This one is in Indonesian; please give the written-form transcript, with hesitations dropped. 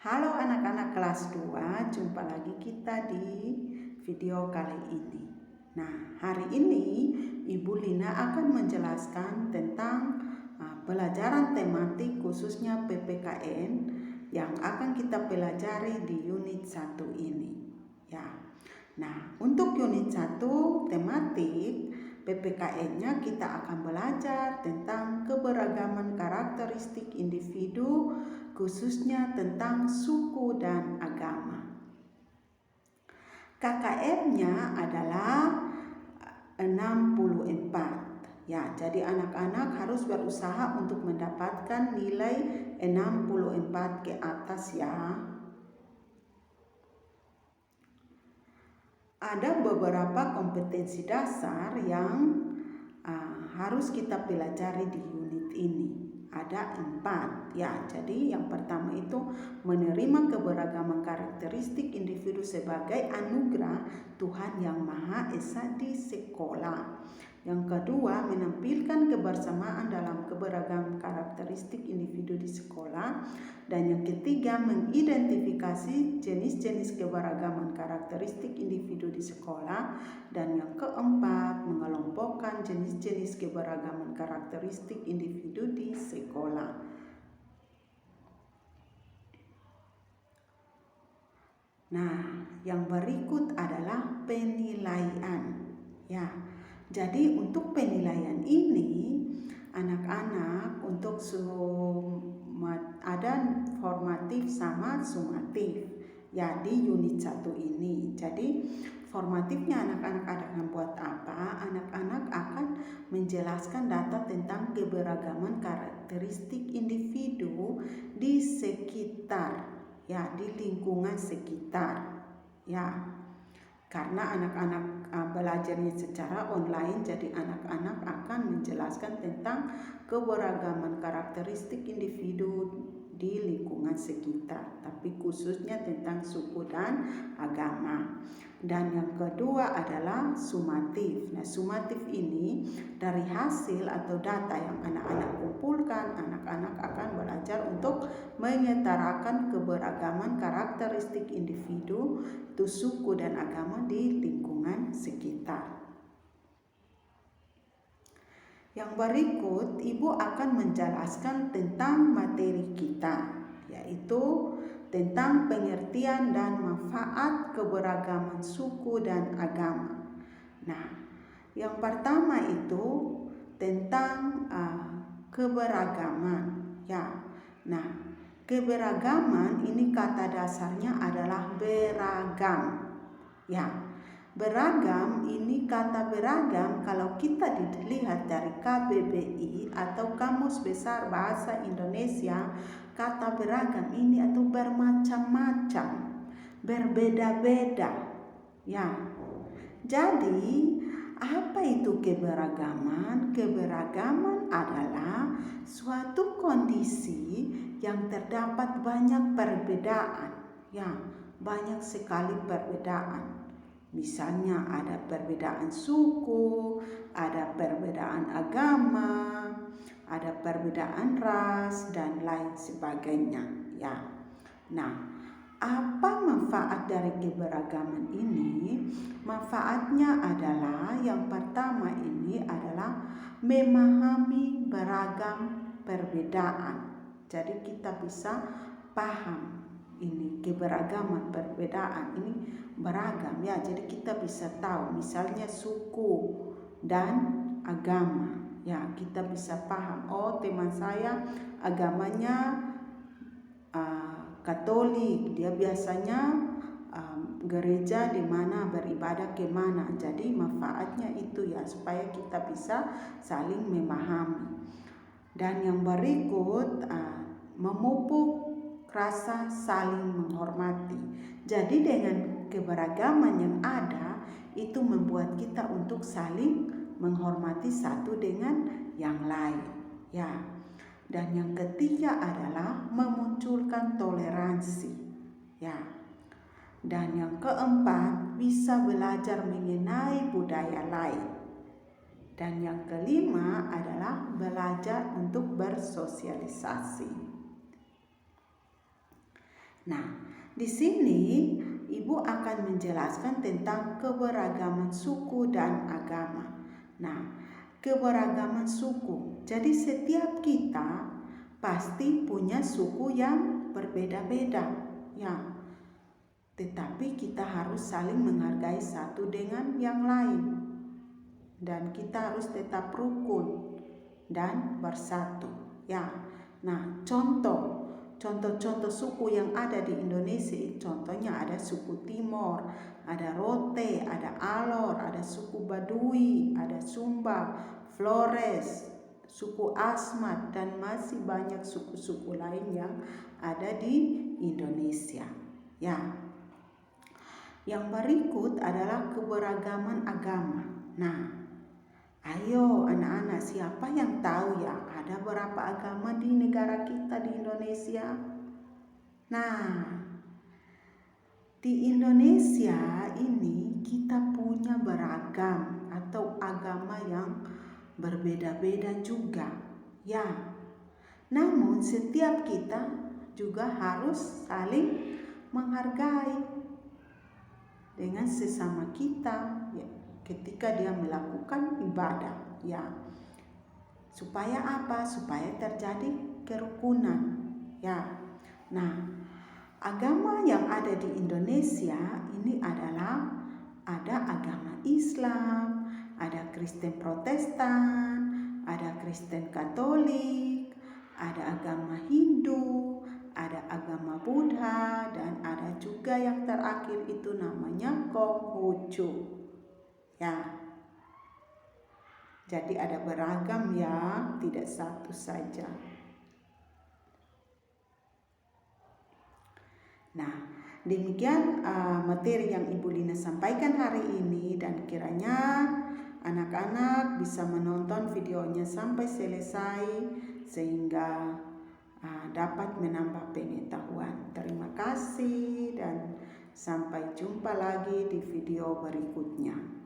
Halo anak-anak kelas 2, jumpa lagi kita di video kali ini. Nah, hari ini Ibu Lina akan menjelaskan tentang pelajaran tematik khususnya PPKN yang akan kita pelajari di unit 1 ini. Ya. Nah, untuk unit 1 tematik PPKN-nya kita akan belajar tentang keberagaman karakteristik individu, khususnya tentang suku dan agama. KKM-nya adalah 64. Ya, jadi anak-anak harus berusaha untuk mendapatkan nilai 64 ke atas ya. Ada beberapa kompetensi dasar yang harus kita pelajari di unit ini. Ada 4 ya. Jadi yang pertama itu menerima keberagaman karakteristik individu sebagai anugerah Tuhan Yang Maha Esa di sekolah. Yang kedua, menampilkan kebersamaan dalam keberagaman karakteristik individu di sekolah. Dan yang ketiga, mengidentifikasi jenis-jenis keberagaman karakteristik individu di sekolah. Dan yang keempat, mengelompokkan jenis-jenis keberagaman karakteristik individu di sekolah. Nah, yang berikut adalah penilaian. Ya, jadi untuk penilaian ini, anak-anak untuk ada formatif sama sumatif ya di unit 1 ini. Jadi formatifnya anak-anak akan buat apa? Anak-anak akan menjelaskan data tentang keberagaman karakteristik individu di sekitar ya, di lingkungan sekitar ya. Karena anak-anak belajarnya secara online, jadi anak-anak akan menjelaskan tentang keberagaman karakteristik individu di lingkungan sekitar, tapi khususnya tentang suku dan agama. Dan yang kedua adalah sumatif. Nah, sumatif ini dari hasil atau data yang anak-anak kumpulkan, anak-anak akan belajar untuk menyetarakan keberagaman karakteristik individu, itu suku dan agama di lingkungan sekitar. Yang berikut, Ibu akan menjelaskan tentang materi kita, yaitu tentang pengertian dan manfaat keberagaman suku dan agama. Nah, yang pertama itu tentang keberagaman ya. Nah, keberagaman ini kata dasarnya adalah beragam ya. Beragam ini kata beragam kalau kita dilihat dari KBBI atau Kamus Besar Bahasa Indonesia, kata beragam ini atau bermacam-macam, berbeda-beda ya. Jadi apa itu keberagaman? Keberagaman adalah suatu kondisi yang terdapat banyak perbedaan ya, banyak sekali perbedaan. Misalnya ada perbedaan suku, ada perbedaan agama, ada perbedaan ras dan lain sebagainya ya. Nah, apa manfaat dari keberagaman ini? Manfaatnya adalah yang pertama ini adalah memahami beragam perbedaan. Jadi kita bisa paham ini keberagaman perbedaan ini beragam ya. Jadi kita bisa tahu misalnya suku dan agama ya, kita bisa paham, oh teman saya agamanya Katolik, dia biasanya gereja di mana beribadah ke mana. Jadi manfaatnya itu ya, supaya kita bisa saling memahami. Dan yang berikut memupuk rasa saling menghormati. Jadi dengan keberagaman yang ada itu membuat kita untuk saling menghormati satu dengan yang lain ya. Dan yang ketiga adalah memunculkan toleransi ya. Dan yang keempat, bisa belajar mengenai budaya lain. Dan yang kelima adalah belajar untuk bersosialisasi. Nah, di sini Ibu akan menjelaskan tentang keberagaman suku dan agama. Nah, keberagaman suku. Jadi setiap kita pasti punya suku yang berbeda-beda, ya. Tetapi kita harus saling menghargai satu dengan yang lain. Dan kita harus tetap rukun dan bersatu, ya. Nah, contoh suku yang ada di Indonesia, contohnya ada suku Timor, ada Rote, ada Alor, ada suku Baduy, ada Sumba, Flores, suku Asmat, dan masih banyak suku-suku lain yang ada di Indonesia. Ya. Yang berikut adalah keberagaman agama. Nah, ayo anak-anak, siapa yang tahu ya ada berapa agama di negara kita di Indonesia? Nah, di Indonesia ini kita punya beragam atau agama yang berbeda-beda juga, ya. Namun setiap kita juga harus saling menghargai dengan sesama kita, ya, ketika dia melakukan ibadah, ya. Supaya apa? Supaya terjadi kerukunan, ya. Nah, agama yang ada di Indonesia ini adalah ada agama Islam, ada Kristen Protestan, ada Kristen Katolik, ada agama Hindu, ada agama Buddha, dan ada juga yang terakhir itu namanya Konghucu, ya. Jadi ada beragam ya, tidak satu saja. Nah, demikian materi yang Ibu Lina sampaikan hari ini, dan kiranya anak-anak bisa menonton videonya sampai selesai sehingga dapat menambah pengetahuan. Terima kasih dan sampai jumpa lagi di video berikutnya.